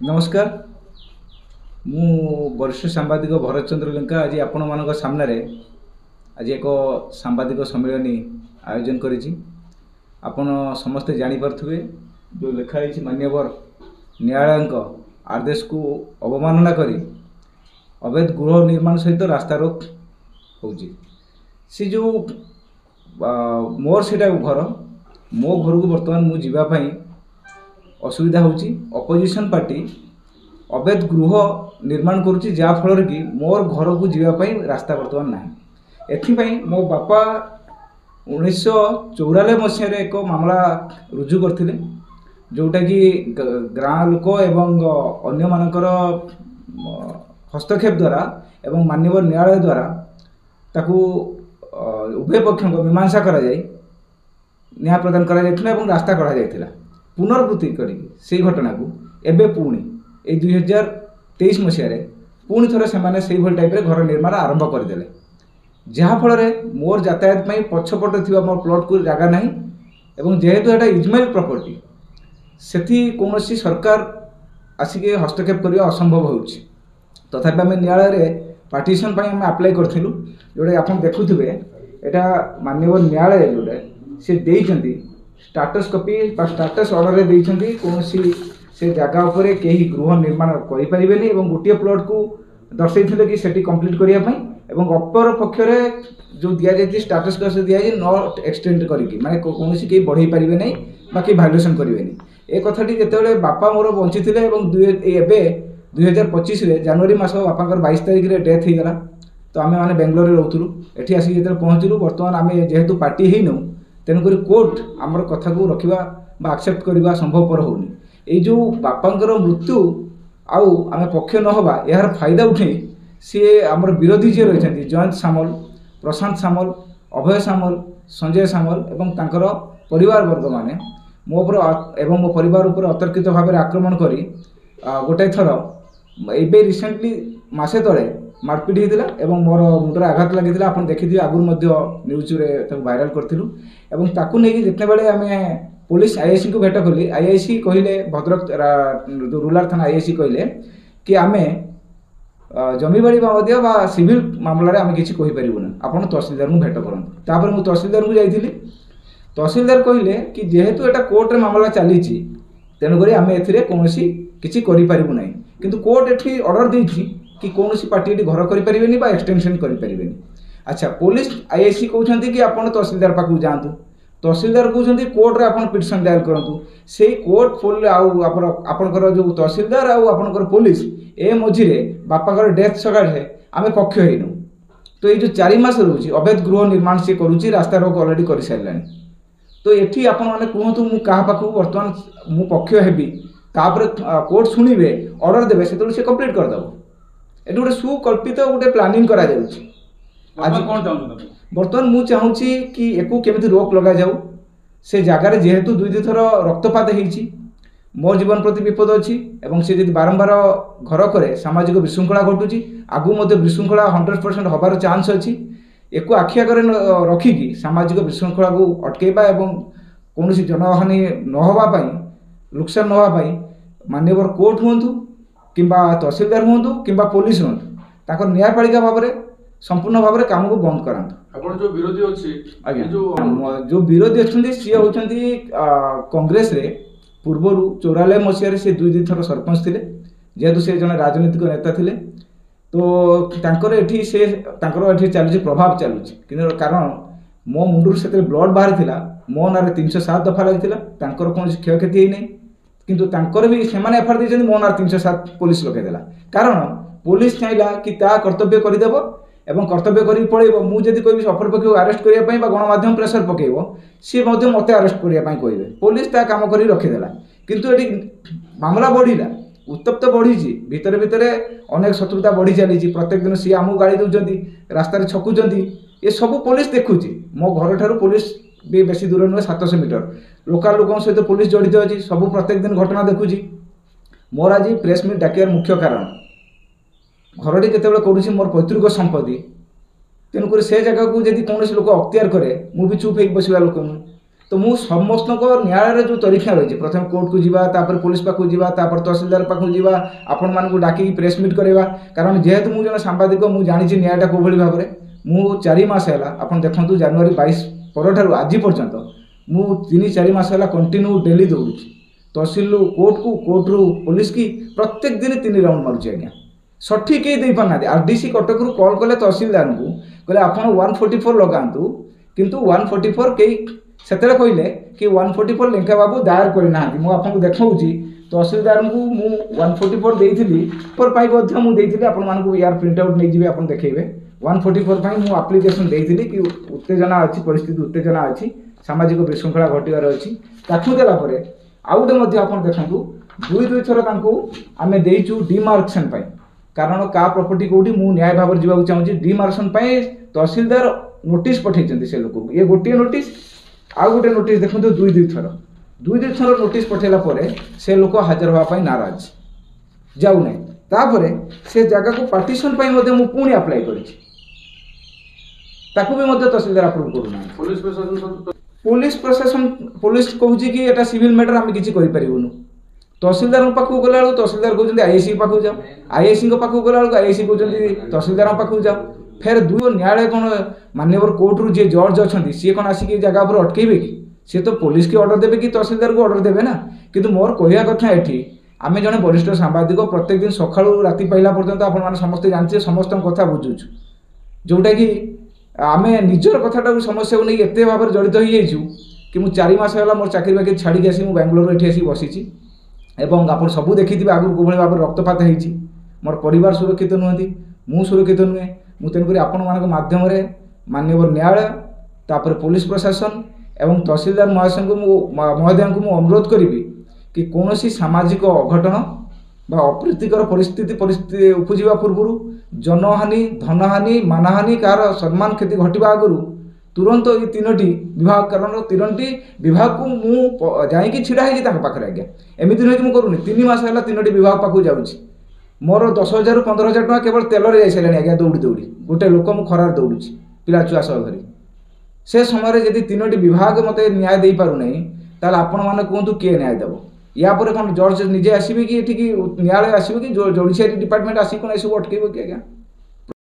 नमस्कार। मु वरिष्ठ सांबादिक भरत चंद्र लंका आज आपण मान सामने आज एक सांबादिक सम्मेलन आयोजन करी आपण समस्ते जानीपे जो लिखाई मान्यवर न्यायालय आदेश को अवमानना करी अवैध गृह निर्माण सहित रास्ता रोक हो सी जो मोर से घर मो घर को बर्तमान मु जीवाई असुविधा होची। अपोजिशन पार्टी अवैध गृह निर्माण करुच्ची जहाँफल कि मोर घर को जीवाई रास्ता बर्तमान ना एथिपाई मो बापा 1994 मसीह एक मामला रुजु करथिले जोटा कि गाँ लोक एवं अन्य मानकर हस्तक्षेप द्वारा एवं माननीय न्यायालय द्वारा ताकू उभय पक्ष मीमांसा करा जाय न्याय प्रदान करा जायथिला एवं रास्ता करा जायथिला पुनर्वृत्ति करी घटना को एबे पुणी ए 2023 मसीह पुणी थोड़े से टाइप घर निर्माण आरंभ करदे जहाँफल मोर यातायात पछपटे थी मोर प्लॉट को जगह ना जेहेतु यहाँ इजमाइल प्रॉपर्टी से कौन सरकार आसिक हस्तक्षेप करने असंभव हो तथापि आम न्यायालय पार्टीशन आम आप्लाय करूँ जोटा आप देखुवे यहाँ माननीय न्यायालय जोटा सी देती स्टाटस कॉपी स्टाटस ऑर्डर देइछन्ती कौन से जगह उपर कहीं गृह निर्माण करें गोटे प्लॉट को दर्शाई कि सेठी कंप्लीट करने अपर पक्षरे जो दि जाए स्टाटस दि जाए नॉट एक्सटेंड करके माने कौन कहीं बढ़ई पारे नहीं कहीं भाइलेसन करेंगे ए कथाटी जिते बापा मोर बंची थे 2025 जनवरी मास बापा 22 तारिख में डेथ होगा तो आम मैंने बेंगलोर रोलु ये आसिक जो पहुँचलु बर्तमान आम जेहेतु पार्टी हो तेणुक कोर्ट आमर कथा को रखा आक्सेप्ट करवा संभवपर होनी जो बापांकर मृत्यु आउ आम पक्ष नहबा यार फायदा उठे सी आमर विरोधी जी रही जयंत सामल प्रशांत सामल अभय सामल संजय सामल एवं तांकर परिवार वर्ग माने मो एवं मो परिवार उपर अतर्कित भाव आक्रमण करी गोटे थर एबे रिसेंटली मासे तले मारपिट होता मोर मुंडर आघात लगी आप देखिए आगुरी न्यूज भाइराल करूँ ताकू नहीं जिते बड़े आम पुलिस आईआईसी को भेट कली आईआईसी कहले भद्रक जो रूरल थाना आईआईसी कहले कि आम जमीबाड़ी सिविल मामलें आम किसी कहीपरूना आप तहसिलदार को भेट करूँ मुझे तहसिलदार को जाइली तहसिलदार कहले कि जेहेतु यहाँ कोर्ट मामला चली तेणुक आम कौन किसी करूँ किंतु कोर्ट ये ऑर्डर देती कि कौन पार्टी घर करें एक्सटेंशन करें। अच्छा पुलिस आईआईसी कहते कि आप तहसिलदार पाखु जातु तहसिलदार कहते कोर्ट रे आप पिटिशन दायर करूँ से कोर्ट आपणकर जो तहसिलदार आपणकर पुलिस ए मझिरे बापा डेथ सकाशे आम पक्ष होनु तो ये जो 4 मास रोचे अवैध गृह निर्माण सी करुच्ची रास्ता रोक अलरेडी कर सारा तो ये आपण मैंने कहतु मु क्या पाखु बर्तमान मु पक्ष हेबी तापर कोर्ट शुणे ऑर्डर देवे से कंप्लीट करदेव ये गोटे सुकल्पित गोटे प्लानिंग करा आज बर्तमान मु चाहूँगी कि एको केमिति रोक लगा जाऊ से जगार जेहेतु 2 थर रक्तपात होती मो जीवन प्रति विपद अच्छी एवं से जब बारंबार घर करे सामाजिक विशृंखला घटुची आगु विशृंखला 100% हबार चांस अच्छी एको आखि आगे रखिकी सामाजिक विशृंखला को अटकेबा एवं कौन जनहानि नहवाई नुकसान नवाई मान्यवर कोर्ट हूँ कि तहसिलदार हूँ कि पुलिस हूँ ताकर न्यायपालिका भाव में संपूर्ण भाव में काम को बंद करातु। जो विरोधी अच्छी जो विरोधी अच्छा सी होती कांग्रेस रे पूर्वर 94 मसीह से 2 थर सरपंच थे जेहेतु से जन राजनीतिक नेता थे तो ये चलुची प्रभाव चलुची कि कारण मो मुंडर से ब्लड बाहर था मो ना 307 दफा लगी कौन क्षयक्षति होना किंतु भी से एफआईआर देते मो ना 307 पुलिस लगे कारण पुलिस चाहिए कि कर्तव्य करदेव एवं कर्तव्य कर पड़े मुझे कह अपर पक्ष को आरेस्ट करने गणमाध्यम प्रेसर पकेब सी मत आरेस्ट करने कहे पुलिस ता काम कर रखीदेला किंतु ये मामला बढ़ला उत्तप्त बढ़ी भितर भितर अनेक शत्रुता बढ़ी चली प्रत्येक दिन सी आमको गाड़ी दौरान रास्तार छकुंट ये सब पुलिस देखुची मो घर ठार पुलिस भी बेसी दूर नुहे 700 मीटर लोकाल लोक सहित पुलिस जड़ित अच्छी सब प्रत्येक दिन घटना देखुची मोर आज प्रेस मीट डाकियार मुख्य कारण घरटी जिते करुँच मोर पैतृक संपत्ति तेणुक से जगह को जब कौन लोक अख्तियार कै मुझे चुप हो बसवा लोक तो मु समस्त न्यायालय जो तरीका रही प्रथम कोर्ट को जीवा तापर पुलिस पाखु जीवा तापर तहसीलदार पाखु जीवा आपण मानकु डाकी प्रेस मीट करवा कारण जेहेतु मु जन सांबादिक मु जानी न्यायटा कोभली भाव में मु 4 मास है आपन देखंतु जनवरी 22 परठारु आज पर्यंत मु 3-4 मास है कंटिन्यू डेली दौड़ी तहसील कोर्ट रु पुलिस की प्रत्येक दिन 3 राउंड मारुची आज्ञा सठिक दे पाना आरडीसी कटक रु कॉल कले तहसीलदार को कहले आपन 144 लगातु किंतु 144 कई सेतले कहले कि 144 लेंका बाबू दायर करना मु आपको देखाऊँगी तहसीलदार को मु 144 देइथिली पर पाई मध्य मु देइथिली आपन मानकु यार प्रिंट आउट नहीं जिवे आपन देखेबे 144 पाई मु एप्लीकेशन देइथिली कि उत्तेजना अछि परिस्थिति उत्तेजना अछि सामाजिक विशृंखला घटिवार अछि ताकु देला परे आउटे मध्य आपन देखंतु दुई थर तांको आमे देइचु डिमार्केशन पाई कारण का प्रॉपर्टी कोठी मु न्याय भाव जीवा चाहूँ डिमार्केशन पाई तहसीलदार नोटिस पठेइचंती से लोक ये गोटे नोटिस आउ गोटे नोटिस देखो दुई थर नोटिस पठेला परे से लोक हाजर होगा नाराज जाऊ ना तापर से जगह को पार्टीशन पाई मध्य मु पुणी अप्लाई करिछि ताकू भी मध्य तहसीलदार अप्रूव करूना पुलिस कहूँ कि एटा सिविल मैटर आम किसी करूँ तहसीलदार पाखु गला तहसीलदार कहते आईएसी पाखु जाओ आईएसी पाखु गला आईएसी कहते तहसीलदार पाखु जाओ फेर दुई न्यायालय कौन माननीय कोर्ट रु जी जज अच्छा सी कौन आसिक जगह पर अटकेबे कि सी तो पुलिस की ऑर्डर देवे कि तहसीलदार को ऑर्डर देवे ना किंतु मोर कहया कथा एठी आम जने वरिष्ठ सांबादिक प्रत्येक दिन सकाळु राति पाइला पर्यंत आपण माने समस्ते जानते समस्त कथा बुझुछु जोटा कि आम निजर कथाटा समस्या को नहीं एत भाव में जड़ित हो जाइछु कि मु 4 मास है मोर चाकरी बाकरी छाड़ी आसी मु बेंगलोर एठी आसी बसीची एवं आप सबू देखी आगु कोभली भाव में रक्तपात होती मोर परिवार सुरक्षित नुहति मु सुरक्षित नुहे मु तेणुक आपण मान माध्यम माननीय न्यायालय तापर पुलिस प्रशासन एवं तहसीलदार महोदय को मु अनुरोध करी कि कौन सामाजिक अघटन बा अप्रीतिकर परिस्थिति उपजिवा पूर्व जनहानि धनहानि मानहानि कार सम्मान क्षति घटवा आगु तुरंत ये 3टी विभाग कारण 3टी विभाग को मु जाइकी छिड़ा है पाखे आज्ञा एमती नुहे कि मुझे करूनी 3 मास है 3टी विभाग पाक जाऊँगी मोर 10,000 ରୁ 15,000 टका केवल तेलर जाई सारे आज्ञा दौड़ी गोटे लोक मु खरार दौड़ी पिला छुआ सब धरी से समय जब 3टी विभाग मत न्याय दे पार ना ताल आपण मैंने कहतु किए न्याय देव या कौन जज निजे आसबे कि न्यायालय आसबे कि जुडिशियरी डिपार्टमेंट आसिक सब अटकेब कि आज्ञा